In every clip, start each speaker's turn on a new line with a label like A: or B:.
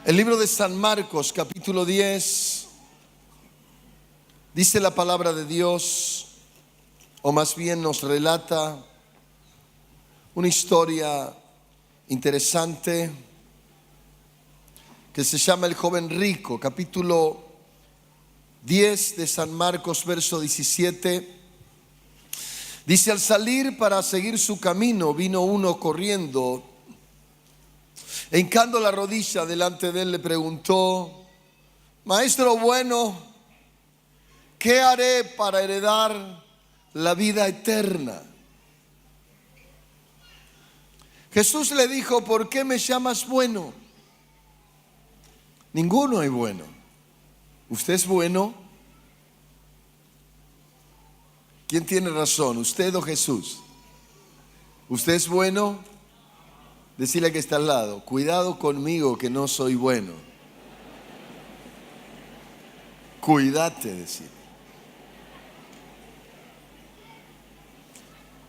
A: El libro de San Marcos, capítulo 10, dice la palabra de Dios, o más bien nos relata una historia interesante que se llama El joven rico. Capítulo 10 de San Marcos, verso 17. Dice: al salir para seguir su camino, vino uno corriendo, e hincando la rodilla delante de él, le preguntó: Maestro bueno, ¿qué haré para heredar la vida eterna? Jesús le dijo: ¿por qué me llamas bueno? Ninguno es bueno. ¿Usted es bueno? ¿Quién tiene razón, usted o Jesús? ¿Usted es bueno? Decirle que está al lado: cuidado conmigo que no soy bueno. Cuídate, decir.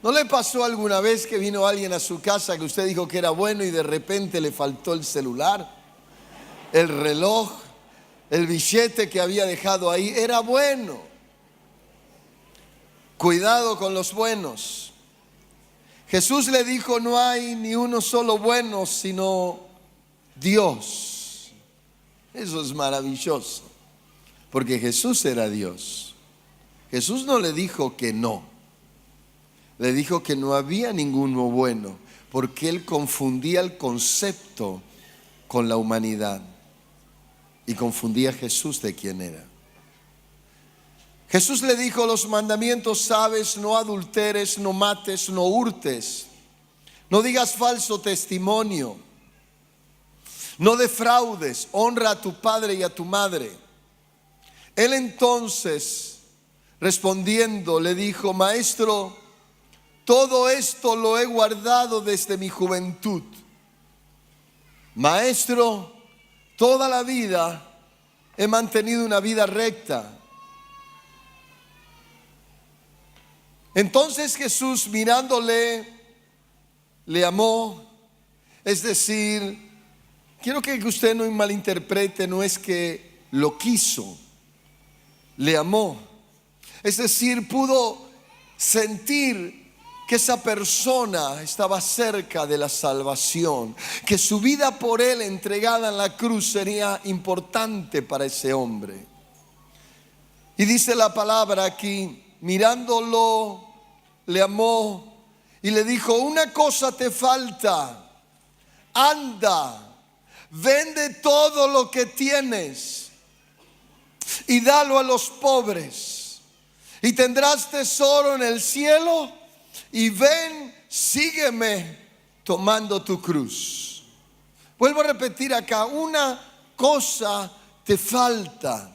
A: ¿No le pasó alguna vez que vino alguien a su casa que usted dijo que era bueno y de repente le faltó el celular, el reloj, el billete que había dejado ahí? Era bueno. Cuidado con los buenos. Jesús le dijo: no hay ni uno solo bueno, sino Dios. Eso es maravilloso, porque Jesús era Dios. Jesús no le dijo que no, le dijo que no había ninguno bueno, porque él confundía el concepto con la humanidad y confundía a Jesús de quién era. Jesús le dijo: los mandamientos sabes: no adulteres, no mates, no hurtes, no digas falso testimonio, no defraudes, honra a tu padre y a tu madre. Él entonces, respondiendo, le dijo: Maestro, todo esto lo he guardado desde mi juventud. Maestro, toda la vida he mantenido una vida recta. Entonces Jesús, mirándole, le amó. Es decir, quiero que usted no malinterprete, no es que lo quiso, le amó. Es decir, pudo sentir que esa persona estaba cerca de la salvación, que su vida por él entregada en la cruz sería importante para ese hombre. Y dice la palabra aquí: mirándolo, le amó y le dijo: una cosa te falta, anda, vende todo lo que tienes y dalo a los pobres, y tendrás tesoro en el cielo, y ven, sígueme tomando tu cruz. Vuelvo a repetir acá: una cosa te falta.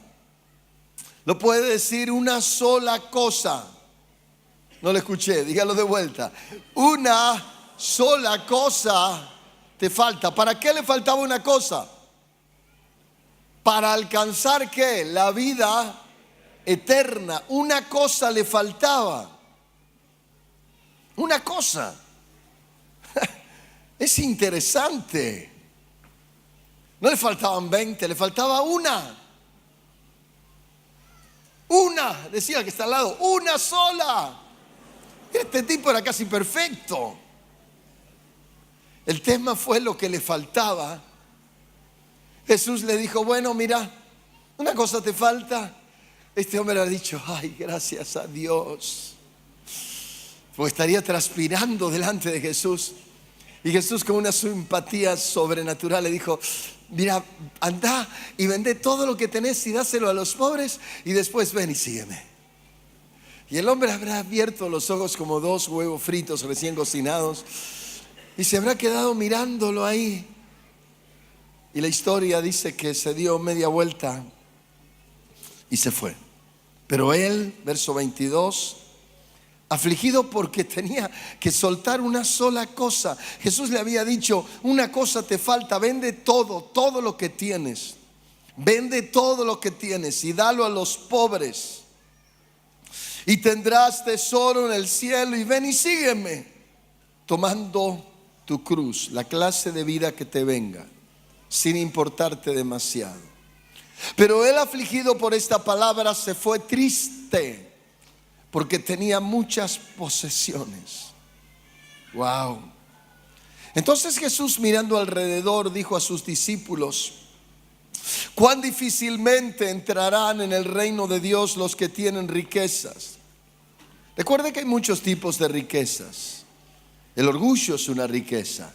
A: Lo puede decir: una sola cosa. No lo escuché, dígalo de vuelta. Una sola cosa te falta. ¿Para qué le faltaba una cosa? Para alcanzar ¿qué? La vida eterna. Una cosa le faltaba. Una cosa. Es interesante. No le faltaban 20, le faltaba una. Una, decía que está al lado, una sola. Este tipo era casi perfecto. El tema fue lo que le faltaba. Jesús le dijo: bueno, mira, una cosa te falta. Este hombre ha dicho: ay, gracias a Dios, porque estaría transpirando delante de Jesús. Y Jesús, con una simpatía sobrenatural, le dijo: mira, anda y vende todo lo que tenés y dáselo a los pobres, y después ven y sígueme. Y el hombre habrá abierto los ojos como dos huevos fritos recién cocinados y se habrá quedado mirándolo ahí. Y la historia dice que se dio media vuelta y se fue. Pero él, verso 22, afligido porque tenía que soltar una sola cosa. Jesús le había dicho: una cosa te falta, vende todo, todo lo que tienes. Vende todo lo que tienes y dalo a los pobres, y tendrás tesoro en el cielo, y ven y sígueme tomando tu cruz, la clase de vida que te venga, sin importarte demasiado. Pero él, afligido por esta palabra, se fue triste porque tenía muchas posesiones. Wow. Entonces Jesús, mirando alrededor, dijo a sus discípulos: cuán difícilmente entrarán en el reino de Dios los que tienen riquezas. Recuerde que hay muchos tipos de riquezas. El orgullo es una riqueza,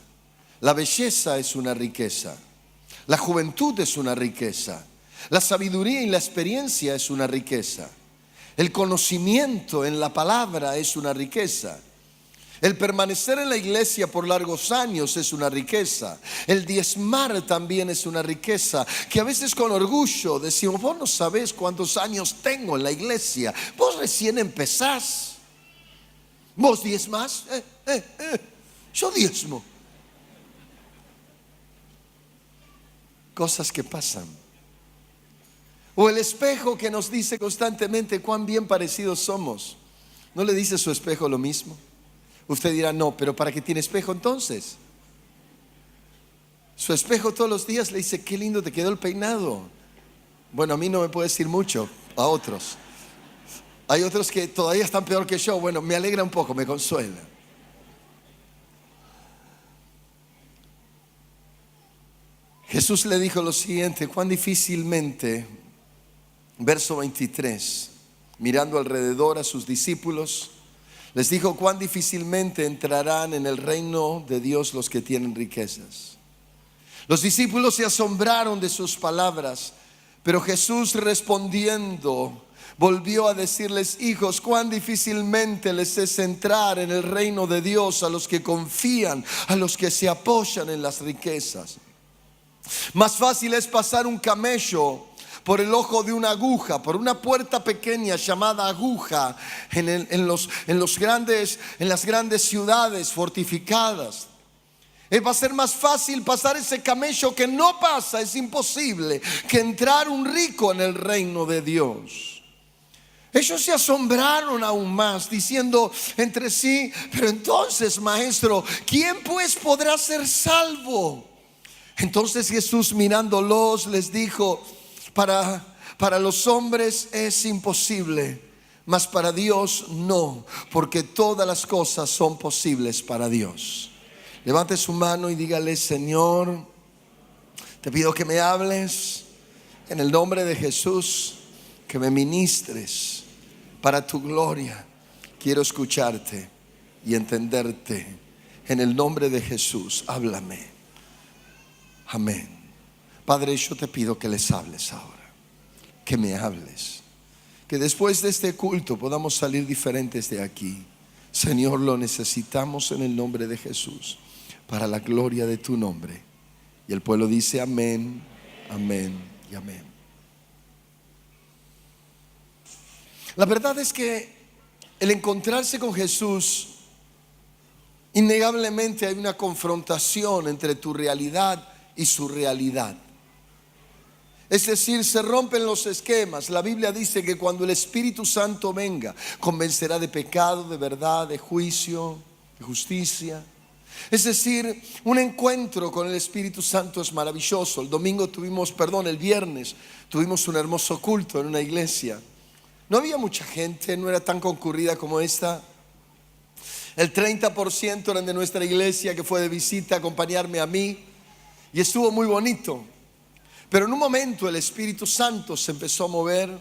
A: la belleza es una riqueza, la juventud es una riqueza, la sabiduría y la experiencia es una riqueza, el conocimiento en la palabra es una riqueza, el permanecer en la iglesia por largos años es una riqueza, el diezmar también es una riqueza, que a veces con orgullo decimos: vos no sabés cuántos años tengo en la iglesia, vos recién empezás. ¿Vos diezmás? Yo diezmo. Cosas que pasan. O el espejo que nos dice constantemente cuán bien parecidos somos. ¿No le dice su espejo lo mismo? Usted dirá: no, pero ¿para qué tiene espejo entonces? Su espejo todos los días le dice: qué lindo te quedó el peinado. Bueno, a mí no me puede decir mucho, a otros. Hay otros que todavía están peor que yo. Bueno, me alegra un poco, me consuela. Jesús le dijo lo siguiente: cuán difícilmente, verso 23, mirando alrededor a sus discípulos, les dijo: cuán difícilmente entrarán en el reino de Dios los que tienen riquezas. Los discípulos se asombraron de sus palabras, pero Jesús, respondiendo, volvió a decirles: hijos, cuán difícilmente les es entrar en el reino de Dios a los que confían, a los que se apoyan en las riquezas. Más fácil es pasar un camello por el ojo de una aguja, por una puerta pequeña llamada aguja en las grandes ciudades fortificadas. Va a ser más fácil pasar ese camello, que no pasa, es imposible, que entrar un rico en el reino de Dios. Ellos se asombraron aún más, diciendo entre sí: pero entonces, maestro, ¿quién pues podrá ser salvo? Entonces Jesús, mirándolos, les dijo: para los hombres es imposible, mas para Dios no, porque todas las cosas son posibles para Dios. Levante su mano y dígale: Señor, te pido que me hables en el nombre de Jesús, que me ministres para tu gloria. Quiero escucharte y entenderte. En el nombre de Jesús, háblame. Amén. Padre, yo te pido que les hables ahora, que me hables, que después de este culto podamos salir diferentes de aquí. Señor, lo necesitamos en el nombre de Jesús, para la gloria de tu nombre. Y el pueblo dice: amén, amén y amén. La verdad es que el encontrarse con Jesús, innegablemente hay una confrontación entre tu realidad y su realidad. Es decir, se rompen los esquemas. La Biblia dice que cuando el Espíritu Santo venga, convencerá de pecado, de verdad, de juicio, de justicia. Es decir, un encuentro con el Espíritu Santo es maravilloso. El viernes tuvimos un hermoso culto en una iglesia. No había mucha gente, no era tan concurrida como esta. El 30% eran de nuestra iglesia, que fue de visita a acompañarme a mí, y estuvo muy bonito. Pero en un momento el Espíritu Santo se empezó a mover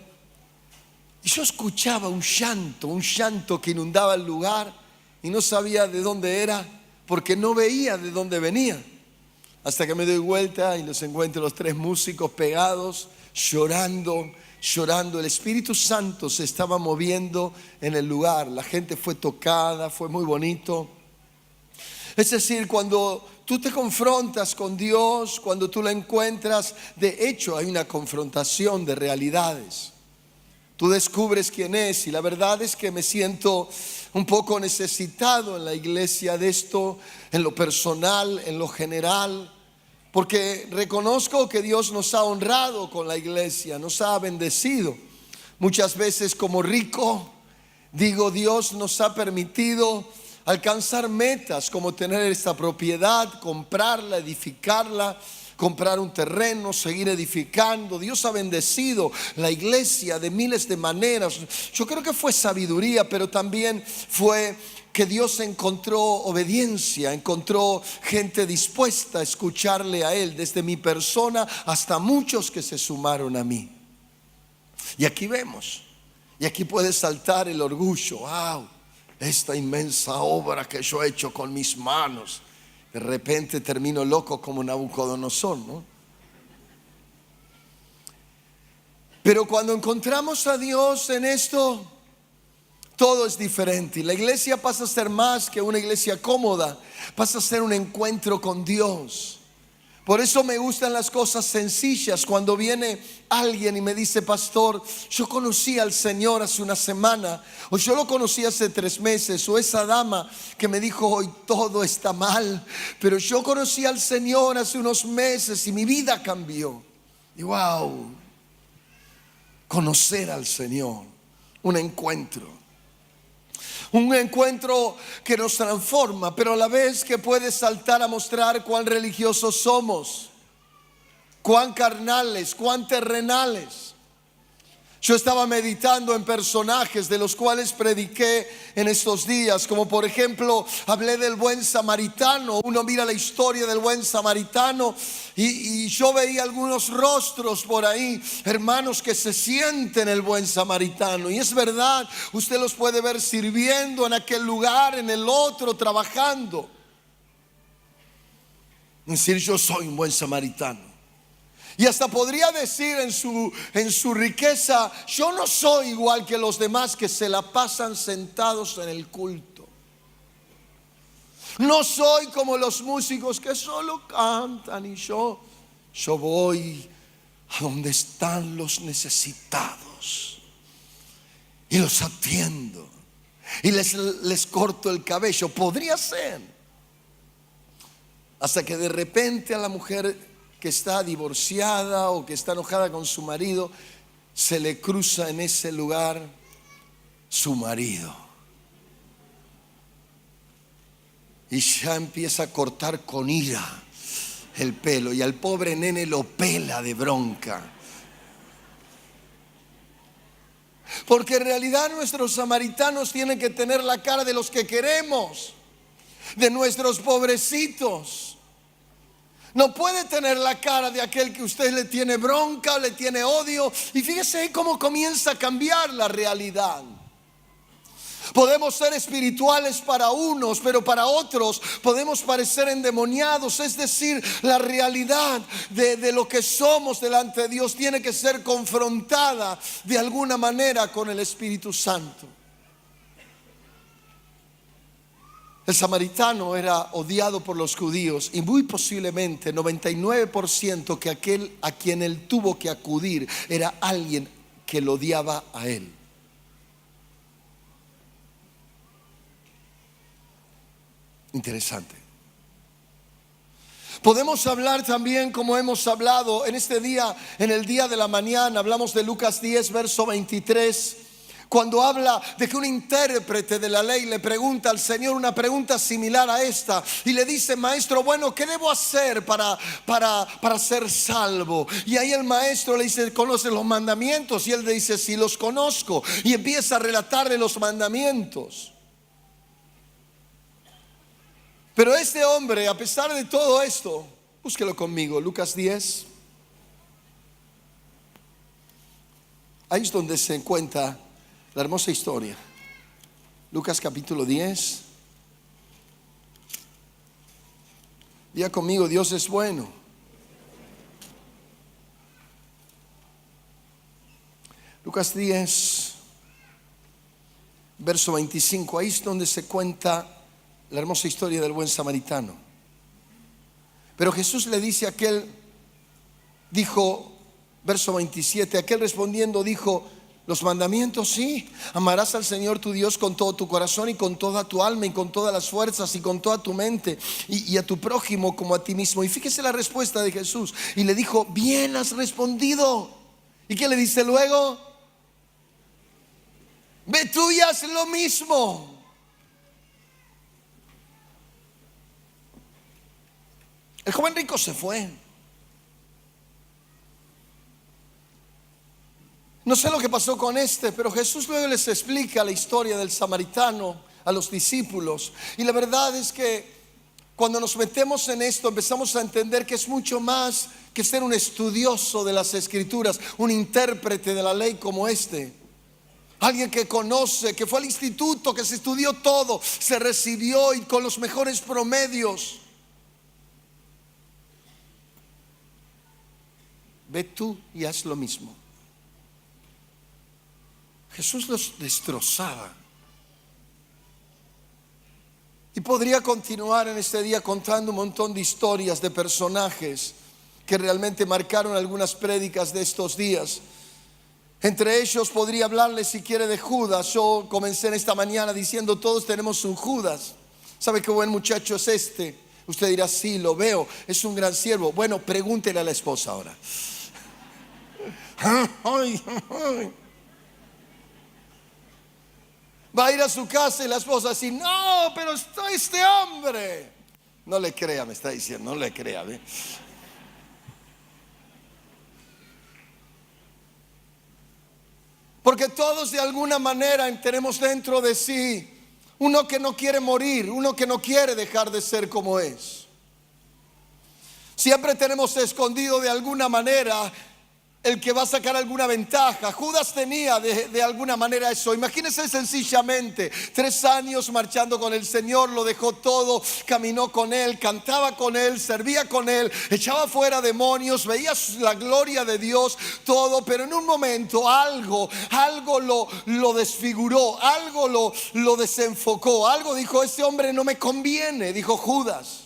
A: y yo escuchaba un llanto que inundaba el lugar, y no sabía de dónde era, porque no veía de dónde venía. Hasta que me doy vuelta y los encuentro los tres músicos pegados, llorando. El Espíritu Santo se estaba moviendo en el lugar. La gente fue tocada, fue muy bonito. Es decir, cuando tú te confrontas con Dios, cuando tú lo encuentras, de hecho hay una confrontación de realidades. Tú descubres quién es, y la verdad es que me siento un poco necesitado en la iglesia de esto, en lo personal, en lo general, porque reconozco que Dios nos ha honrado con la iglesia, nos ha bendecido. Muchas veces como rico digo: Dios nos ha permitido alcanzar metas como tener esta propiedad, comprarla, edificarla, comprar un terreno, seguir edificando. Dios ha bendecido la iglesia de miles de maneras. Yo creo que fue sabiduría, pero también fue que Dios encontró obediencia, encontró gente dispuesta a escucharle a Él, desde mi persona hasta muchos que se sumaron a mí. Y aquí vemos, y aquí puede saltar el orgullo. ¡Wow! Esta inmensa obra que yo he hecho con mis manos. De repente termino loco como Nabucodonosor, ¿no? Pero cuando encontramos a Dios en esto, todo es diferente. Y la iglesia pasa a ser más que una iglesia cómoda, pasa a ser un encuentro con Dios. Por eso me gustan las cosas sencillas. Cuando viene alguien y me dice: pastor, yo conocí al Señor hace una semana, o yo lo conocí hace 3 meses, o esa dama que me dijo: hoy todo está mal, pero yo conocí al Señor hace unos meses y mi vida cambió. Y wow, conocer al Señor, un encuentro que nos transforma, pero a la vez que puede saltar a mostrar cuán religiosos somos, cuán carnales, cuán terrenales. Yo estaba meditando en personajes de los cuales prediqué en estos días, como por ejemplo hablé del buen samaritano. Uno mira la historia del buen samaritano y yo veía algunos rostros por ahí, hermanos, que se sienten el buen samaritano. Y es verdad, usted los puede ver sirviendo en aquel lugar, en el otro, trabajando. Es decir, yo soy un buen samaritano. Y hasta podría decir en su riqueza: yo no soy igual que los demás que se la pasan sentados en el culto. No soy como los músicos que solo cantan. Y yo voy a donde están los necesitados y los atiendo y les corto el cabello. Podría ser. Hasta que de repente a la mujer que está divorciada o que está enojada con su marido, se le cruza en ese lugar su marido. Y ya empieza a cortar con ira el pelo. Y al pobre nene lo pela de bronca. Porque en realidad nuestros samaritanos tienen que tener la cara de los que queremos, de nuestros pobrecitos. No puede tener la cara de aquel que usted le tiene bronca o le tiene odio. Y fíjese ahí cómo comienza a cambiar la realidad. Podemos ser espirituales para unos, pero para otros podemos parecer endemoniados. Es decir, la realidad de lo que somos delante de Dios tiene que ser confrontada de alguna manera con el Espíritu Santo. El samaritano era odiado por los judíos, y muy posiblemente 99% que aquel a quien él tuvo que acudir era alguien que lo odiaba a él. Interesante. Podemos hablar también, como hemos hablado en este día, en el día de la mañana, hablamos de Lucas 10, verso 23. Cuando habla de que un intérprete de la ley le pregunta al Señor una pregunta similar a esta, y le dice: maestro, bueno, ¿qué debo hacer para ser salvo? Y ahí el maestro le dice: ¿conoce los mandamientos? Y él le dice: sí, los conozco. Y empieza a relatarle los mandamientos. Pero este hombre, a pesar de todo esto, búsquelo conmigo, Lucas 10. Ahí es donde se encuentra la hermosa historia. Lucas capítulo 10. Diga conmigo: Dios es bueno. Lucas 10, verso 25. Ahí es donde se cuenta la hermosa historia del buen samaritano. Pero Jesús le dice a aquel, dijo, verso 27, aquel respondiendo dijo: los mandamientos, sí, amarás al Señor tu Dios con todo tu corazón y con toda tu alma y con todas las fuerzas y con toda tu mente, y a tu prójimo como a ti mismo. Y fíjese la respuesta de Jesús, y le dijo: bien has respondido. ¿Y qué le dice luego? Ve tú y haz lo mismo. El joven rico se fue. No sé lo que pasó con pero Jesús luego les explica la historia del samaritano a los discípulos. Y la verdad es que cuando nos metemos en esto empezamos a entender que es mucho más que ser un estudioso de las escrituras, un intérprete de la ley como alguien que conoce, que fue al instituto, que se estudió todo, se recibió y con los mejores promedios. Ve tú y haz lo mismo. Jesús los destrozaba. Y podría continuar en este día contando un montón de historias de personajes que realmente marcaron algunas prédicas de estos días. Entre ellos podría hablarles, si quiere, de Judas. Yo comencé en esta mañana diciendo: todos tenemos un Judas. ¿Sabe qué buen muchacho es este? Usted dirá: sí, lo veo, es un gran siervo. Bueno, pregúntele a la esposa ahora. Va a ir a su casa y la esposa así: no, pero está este hombre. No le crea, me está diciendo, no le crea. ¿Ve? Porque todos de alguna manera tenemos dentro de sí uno que no quiere morir, uno que no quiere dejar de ser como es. Siempre tenemos escondido de alguna manera el que va a sacar alguna ventaja. Judas tenía de alguna manera eso. Imagínense sencillamente 3 años marchando con el Señor, lo dejó todo, caminó con Él, cantaba con Él, servía con Él, echaba fuera demonios, veía la gloria de Dios, todo. Pero en un momento algo lo desfiguró, algo lo desenfocó, algo dijo: este hombre no me conviene, dijo Judas.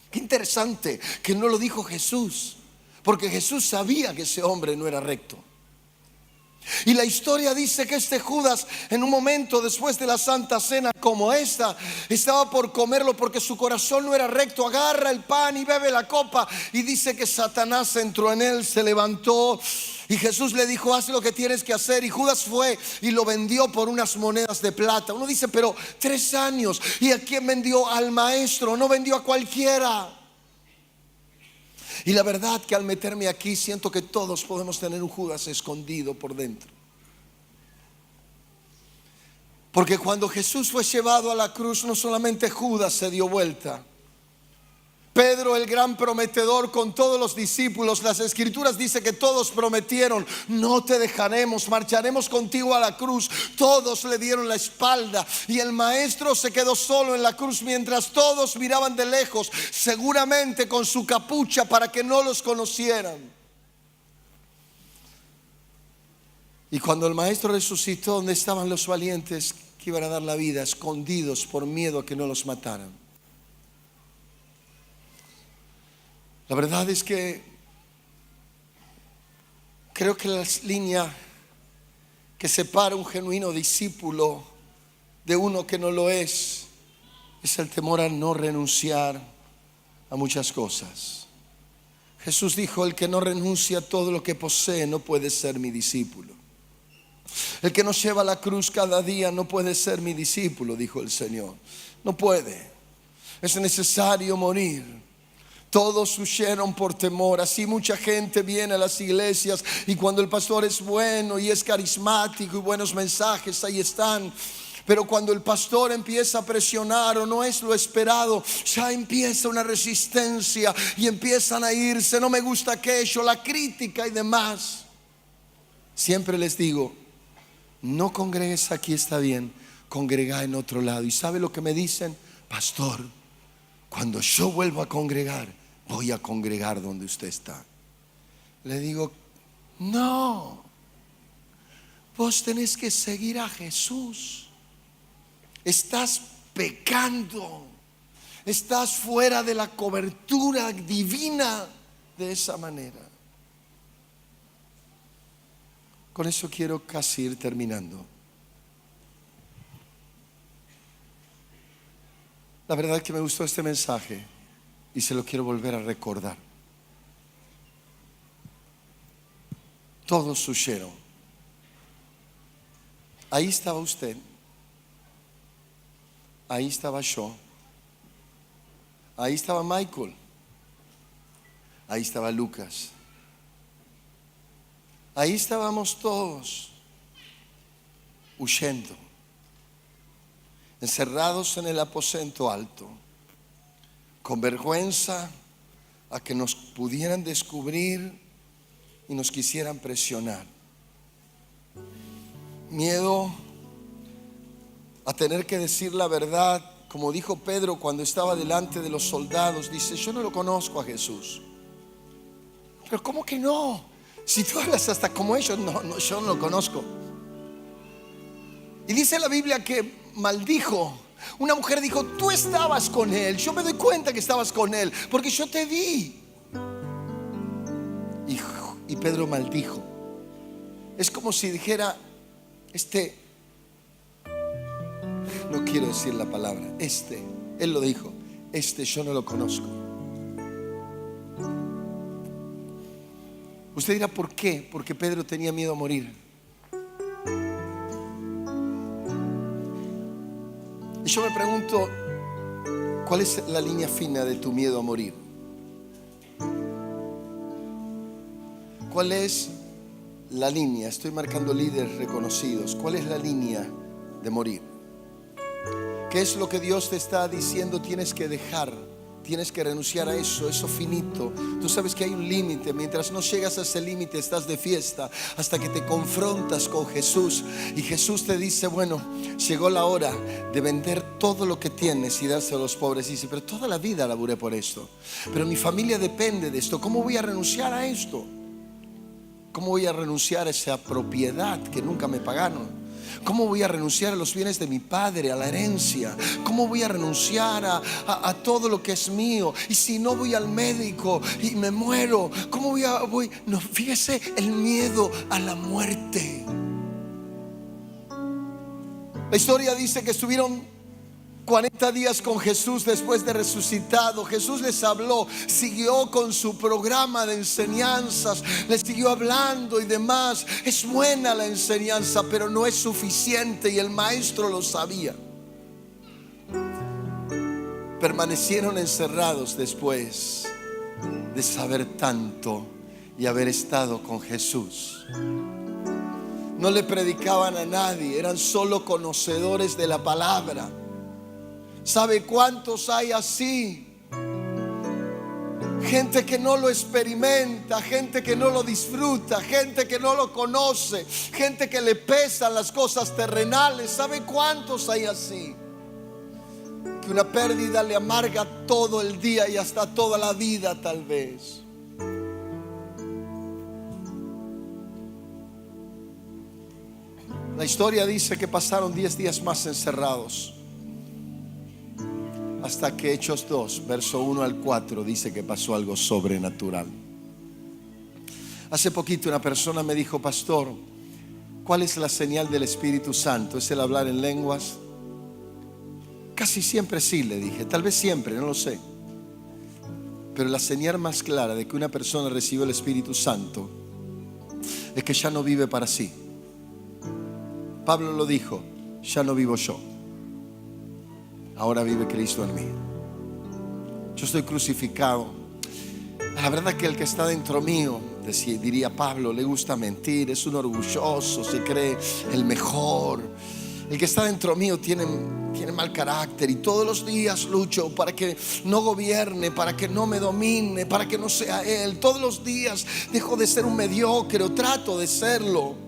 A: Qué interesante que no lo dijo Jesús, porque Jesús sabía que ese hombre no era recto. Y la historia dice que este Judas, en un momento después de la Santa Cena como esta, estaba por comerlo porque su corazón no era recto. Agarra el pan y bebe la copa, y dice que Satanás entró en él, se levantó y Jesús le dijo: haz lo que tienes que hacer. Y Judas fue y lo vendió por unas monedas de plata. Uno dice: pero 3 años, ¿y a quién vendió? Al maestro, no vendió a cualquiera. Y la verdad que al meterme aquí siento que todos podemos tener un Judas escondido por dentro. Porque cuando Jesús fue llevado a la cruz, no solamente Judas se dio vuelta. Pedro, el gran prometedor, con todos los discípulos, las escrituras dicen que todos prometieron: no te dejaremos, marcharemos contigo a la cruz. Todos le dieron la espalda y el maestro se quedó solo en la cruz mientras todos miraban de lejos, seguramente con su capucha para que no los conocieran. Y cuando el maestro resucitó, ¿dónde estaban los valientes que iban a dar la vida, escondidos por miedo a que no los mataran? La verdad es que creo que la línea que separa un genuino discípulo de uno que no lo es el temor a no renunciar a muchas cosas. Jesús dijo: el que no renuncia a todo lo que posee no puede ser mi discípulo. El que no lleva la cruz cada día no puede ser mi discípulo, dijo el Señor. No puede. Es necesario morir. Todos huyeron por temor. Así mucha gente viene a las iglesias y cuando el pastor es bueno y es carismático y buenos mensajes, ahí están. Pero cuando el pastor empieza a presionar o no es lo esperado, ya empieza una resistencia y empiezan a irse. No me gusta aquello, la crítica y demás. Siempre les digo: no congregues aquí, está bien, congrega en otro lado. ¿Y sabe lo que me dicen? Pastor, cuando yo vuelvo a congregar, voy a congregar donde usted está. Le digo: no, vos tenés que seguir a Jesús. Estás pecando, estás fuera de la cobertura divina de esa manera. Con eso quiero casi ir terminando. La verdad es que me gustó este mensaje y se lo quiero volver a recordar. Todos huyeron. Ahí estaba usted, ahí estaba yo, ahí estaba Michael, Ahí estaba Lucas. Ahí estábamos todos, huyendo, encerrados en el aposento alto, con vergüenza a que nos pudieran descubrir y nos quisieran presionar. Miedo a tener que decir la verdad, como dijo Pedro cuando estaba delante de los soldados. Dice: yo no lo conozco a Jesús. Pero ¿cómo que no? Si tú hablas hasta como ellos. No, yo no lo conozco. Y dice la Biblia que maldijo. Una mujer dijo: tú estabas con él. Yo me doy cuenta que estabas con él, porque yo te vi. Y Pedro maldijo. Es como si dijera: no quiero decir la palabra, él lo dijo, yo no lo conozco. Usted dirá: ¿por qué? Porque Pedro tenía miedo a morir. Y yo me pregunto, ¿cuál es la línea fina de tu miedo a morir? ¿Cuál es la línea? Estoy marcando líderes reconocidos. ¿Cuál es la línea de morir? ¿Qué es lo que Dios te está diciendo? Tienes que dejar, tienes que renunciar a eso finito. Tú sabes que hay un límite. Mientras no llegas a ese límite, estás de fiesta hasta que te confrontas con Jesús. Y Jesús te dice: bueno, llegó la hora de vender todo lo que tienes y dárselo a los pobres. Y dice: pero toda la vida laburé por esto, pero mi familia depende de esto. ¿Cómo voy a renunciar a esto? ¿Cómo voy a renunciar a esa propiedad que nunca me pagaron? ¿Cómo voy a renunciar a los bienes de mi padre, a la herencia? ¿Cómo voy a renunciar a todo lo que es mío? Y si no voy al médico y me muero, ¿cómo voy? No, fíjese el miedo a la muerte. La historia dice que estuvieron 40 días con Jesús después de resucitado. Jesús les habló, siguió con su programa de enseñanzas, les siguió hablando y demás. Es buena la enseñanza, pero no es suficiente, y el maestro lo sabía. Permanecieron encerrados después de saber tanto y haber estado con Jesús. No le predicaban a nadie, eran solo conocedores de la palabra. ¿Sabe cuántos hay así? Gente que no lo experimenta, gente que no lo disfruta, gente que no lo conoce, gente que le pesan las cosas terrenales. ¿Sabe cuántos hay así? Que una pérdida le amarga todo el día y hasta toda la vida, tal vez. La historia dice que pasaron 10 días más encerrados, hasta que Hechos 2, verso 1 al 4 dice que pasó algo sobrenatural. Hace poquito una persona me dijo: pastor, ¿cuál es la señal del Espíritu Santo? ¿Es el hablar en lenguas? Casi siempre sí, le dije. Tal vez siempre, no lo sé. Pero la señal más clara de que una persona recibió el Espíritu Santo es que ya no vive para sí. Pablo lo dijo: ya no vivo yo, ahora vive Cristo en mí. Yo estoy crucificado. La verdad que el que está dentro mío, diría Pablo, le gusta mentir, es un orgulloso, se cree el mejor. El que está dentro mío tiene mal carácter, y todos los días lucho para que no gobierne, para que no me domine, para que no sea él. Todos los días dejo de ser un mediocre, o trato de serlo,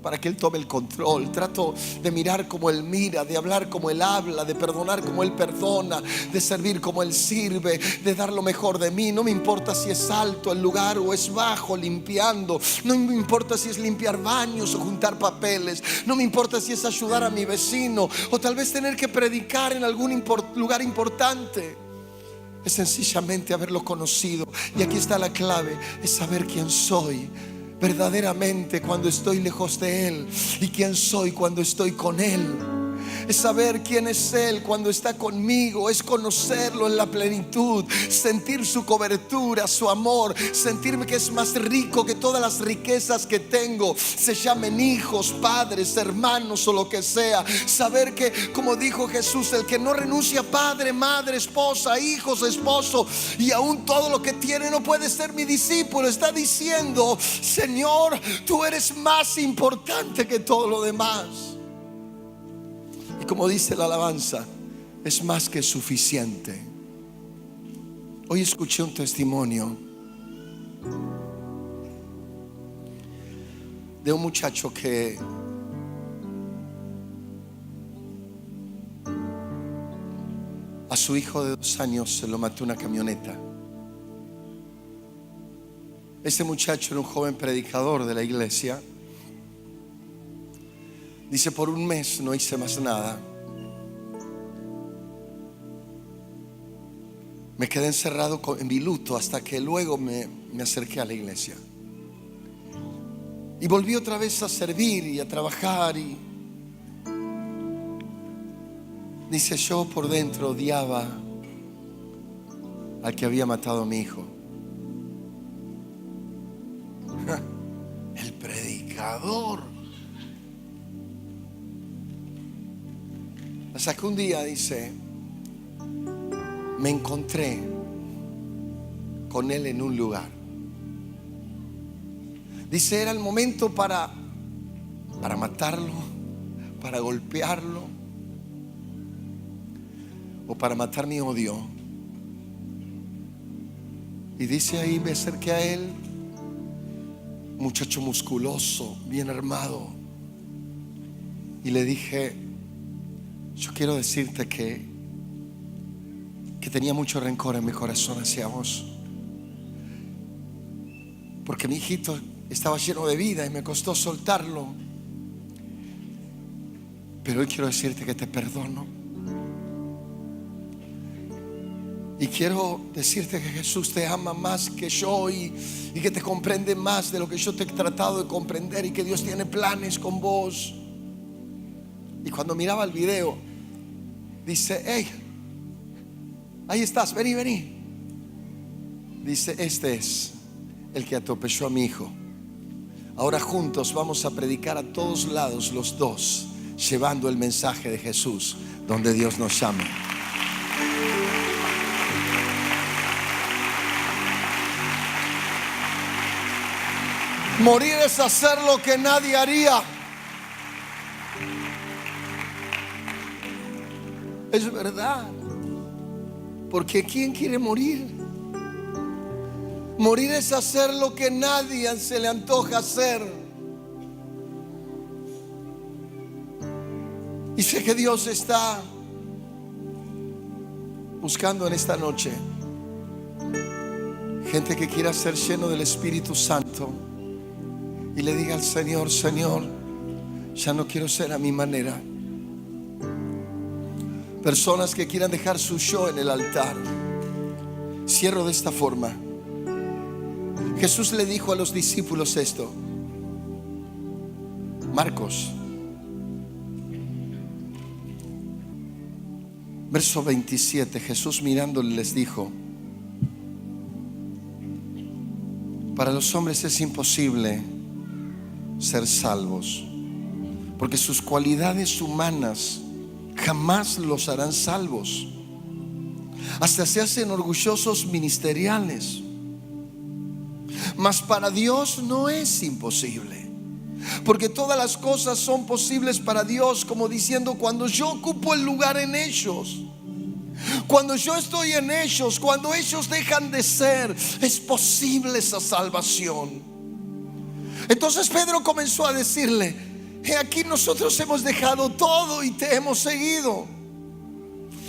A: para que Él tome el control. Trato de mirar como Él mira, de hablar como Él habla, de perdonar como Él perdona, de servir como Él sirve, de dar lo mejor de mí. No me importa si es alto el lugar o es bajo, limpiando. No me importa si es limpiar baños o juntar papeles. No me importa si es ayudar a mi vecino, o tal vez tener que predicar en algún lugar importante. Es sencillamente haberlo conocido. Y aquí está la clave: es saber quién soy verdaderamente cuando estoy lejos de Él, y quién soy cuando estoy con Él. es saber quién es Él cuando está conmigo, es conocerlo en la plenitud, sentir su cobertura, su amor, sentirme que es más rico que todas las riquezas que tengo, se llamen hijos, padres, hermanos o lo que sea. Saber que, como dijo Jesús, el que no renuncia a padre, madre, esposa, hijos, esposo y aún todo lo que tiene, no puede ser mi discípulo. Está diciendo: Señor, tú eres más importante que todo lo demás. Y como dice la alabanza, es más que suficiente. Hoy escuché un testimonio de un muchacho que a su hijo de 2 años se lo mató una camioneta. Ese muchacho era un joven predicador de la iglesia. Dice: por un mes no hice más nada. Me quedé encerrado en mi luto hasta que luego me acerqué a la iglesia. Y volví otra vez a servir y a trabajar. Y dice: yo por dentro odiaba al que había matado a mi hijo. El predicador. Hasta que un día, dice, me encontré con él en un lugar. Dice: era el momento para matarlo, para golpearlo o para matar mi odio. Y dice: ahí me acerqué a él, muchacho musculoso, bien armado, y le dije: yo quiero decirte que tenía mucho rencor en mi corazón hacia vos, porque mi hijito estaba lleno de vida y me costó soltarlo, pero hoy quiero decirte que te perdono. Y quiero decirte que Jesús te ama más que yo y que te comprende más de lo que yo te he tratado de comprender, y que Dios tiene planes con vos. Y cuando miraba el video, dice: hey, ahí estás, vení. Dice: este es el que atropelló a mi hijo. Ahora juntos vamos a predicar a todos lados los dos, llevando el mensaje de Jesús donde Dios nos llama. Morir es hacer lo que nadie haría. Es verdad. Porque ¿quién quiere morir? Morir es hacer lo que nadie se le antoja hacer. Y sé que Dios está buscando en esta noche gente que quiera ser lleno del Espíritu Santo y le diga al Señor: Señor, ya no quiero ser a mi manera. Personas que quieran dejar su yo en el altar. Cierro de esta forma. Jesús le dijo a los discípulos esto. Marcos, verso 27. Jesús mirándole les dijo: para los hombres es imposible ser salvos, porque sus cualidades humanas jamás los harán salvos. Hasta se hacen orgullosos ministeriales. Mas para Dios no es imposible, porque todas las cosas son posibles para Dios, como diciendo: cuando yo ocupo el lugar en ellos, cuando yo estoy en ellos, cuando ellos dejan de ser, es posible esa salvación. Entonces Pedro comenzó a decirle: he aquí, nosotros hemos dejado todo y te hemos seguido.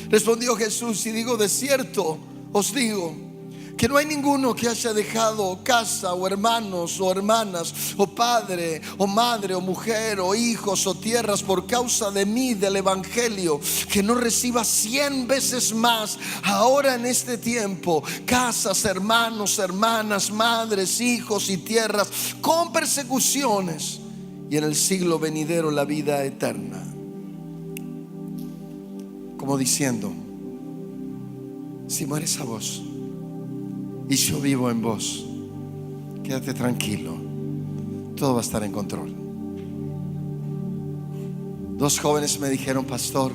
A: Respondió Jesús y digo: de cierto os digo que no hay ninguno que haya dejado casa o hermanos o hermanas o padre o madre o mujer o hijos o tierras por causa de mí, del evangelio, que no reciba 100 veces más ahora en este tiempo casas, hermanos, hermanas, madres, hijos y tierras con persecuciones, y en el siglo venidero la vida eterna. como diciendo: si mueres a vos y yo vivo en vos, quédate tranquilo, todo va a estar en control. Dos jóvenes me dijeron: pastor,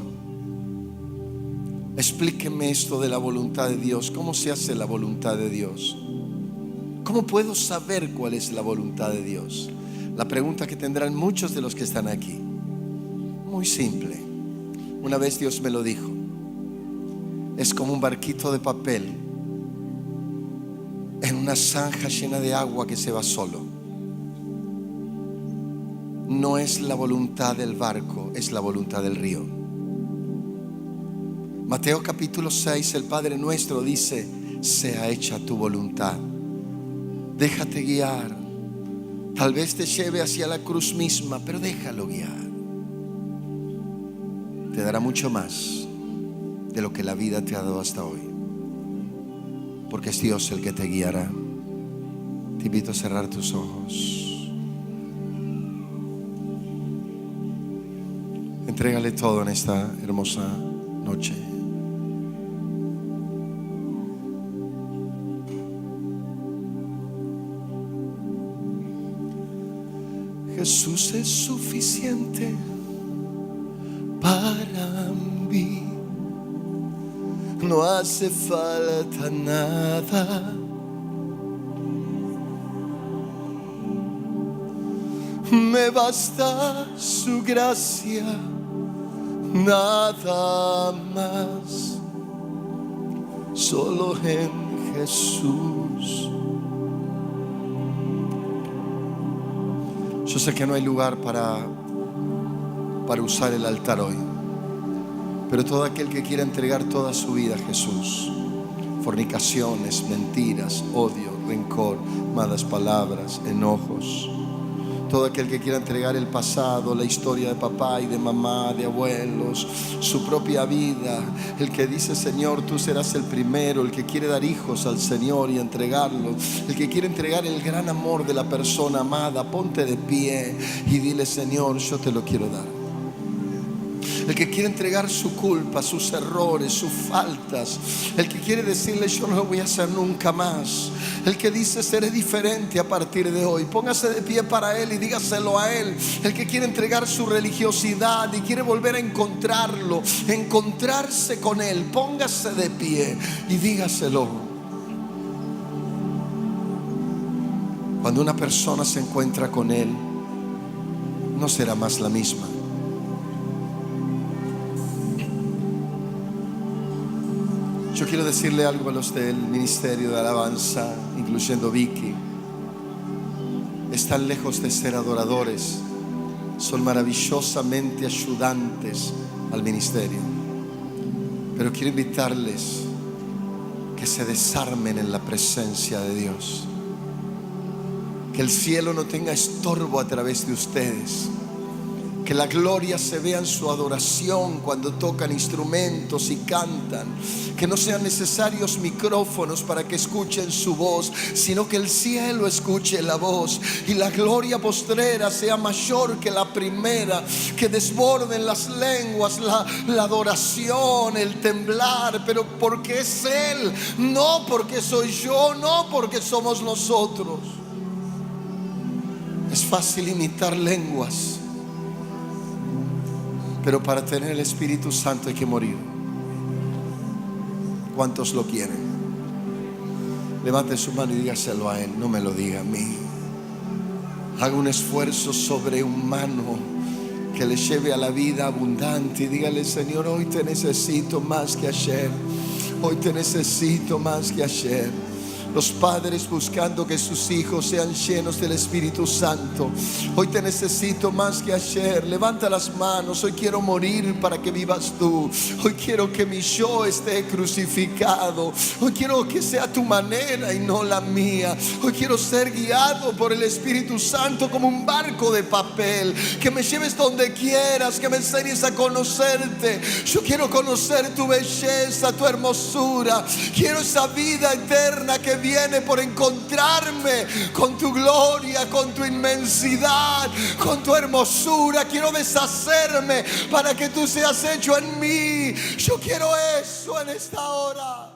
A: explíqueme esto de la voluntad de Dios. ¿Cómo se hace la voluntad de Dios? ¿Cómo puedo saber cuál es la voluntad de Dios? La pregunta que tendrán muchos de los que están aquí. Muy simple. Una vez Dios me lo dijo. Es como un barquito de papel en una zanja llena de agua que se va solo. No es la voluntad del barco, es la voluntad del río. Mateo capítulo 6, el Padre Nuestro dice: sea hecha tu voluntad. Déjate guiar. Tal vez te lleve hacia la cruz misma, pero déjalo guiar. Te dará mucho más de lo que la vida te ha dado hasta hoy, porque es Dios el que te guiará. Te invito a cerrar tus ojos. Entrégale todo en esta hermosa noche. Jesús es suficiente para mí. No hace falta nada. Me basta su gracia, nada más. Solo en Jesús. Yo sé que no hay lugar para usar el altar hoy, pero todo aquel que quiera entregar toda su vida a Jesús, fornicaciones, mentiras, odio, rencor, malas palabras, enojos, todo aquel que quiera entregar el pasado, la historia de papá y de mamá, de abuelos, su propia vida, el que dice: Señor, tú serás el primero, el que quiere dar hijos al Señor y entregarlos, el que quiere entregar el gran amor de la persona amada, ponte de pie y dile: Señor, yo te lo quiero dar. El que quiere entregar su culpa, sus errores, sus faltas, el que quiere decirle: yo no lo voy a hacer nunca más. El que dice: seré diferente a partir de hoy. Póngase de pie para Él y dígaselo a Él. El que quiere entregar su religiosidad y quiere volver a encontrarlo, encontrarse con Él, póngase de pie y dígaselo. Cuando una persona se encuentra con Él, no será más la misma. Yo quiero decirle algo a los del ministerio de alabanza, incluyendo Vicky. Están lejos de ser adoradores, son maravillosamente ayudantes al ministerio. Pero quiero invitarles que se desarmen en la presencia de Dios. Que el cielo no tenga estorbo a través de ustedes. Que la gloria se vea en su adoración cuando tocan instrumentos y cantan. Que no sean necesarios micrófonos para que escuchen su voz, sino que el cielo escuche la voz y la gloria postrera sea mayor que la primera. Que desborden las lenguas, la adoración, el temblar, pero porque es Él, no porque soy yo, no porque somos nosotros. Es fácil imitar lenguas, pero para tener el Espíritu Santo hay que morir. ¿Cuántos lo quieren? Levante su mano y dígaselo a Él, no me lo diga a mí. Haga un esfuerzo sobrehumano que le lleve a la vida abundante y dígale: Señor, hoy te necesito más que ayer. Hoy te necesito más que ayer. Los padres buscando que sus hijos sean llenos del Espíritu Santo. Hoy te necesito más que ayer. Levanta las manos. Hoy quiero morir para que vivas tú. Hoy quiero que mi yo esté crucificado. Hoy quiero que sea tu manera y no la mía. Hoy quiero ser guiado por el Espíritu Santo como un barco de papel. Que me lleves donde quieras, que me enseñes a conocerte. Yo quiero conocer tu belleza, tu hermosura. Quiero esa vida eterna que viene por encontrarme con tu gloria, con tu inmensidad, con tu hermosura. Quiero deshacerme para que tú seas hecho en mí. Yo quiero eso en esta hora.